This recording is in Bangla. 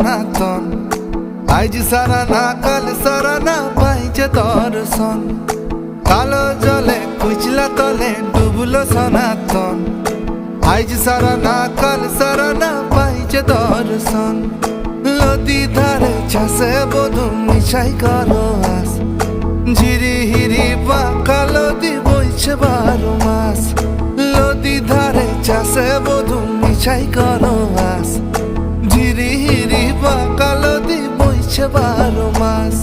সনাতন আইজ সারা না কাল সারা না পাইছে দর্শন কালো জলে কুচলা তলে ডুবলো সনাতন আইজ সারা না কাল সারা না পাইছে দর্শন নদী ধারে চাষে বধু মিছাই করো আস ঝিরি হিরি বাঁকা নদী বইছে 12 মাস নদী ধারে চাষে বধু মিছাই করো আস ঝিরি হিরি বাঁকা নদী বইছে 12 মাস।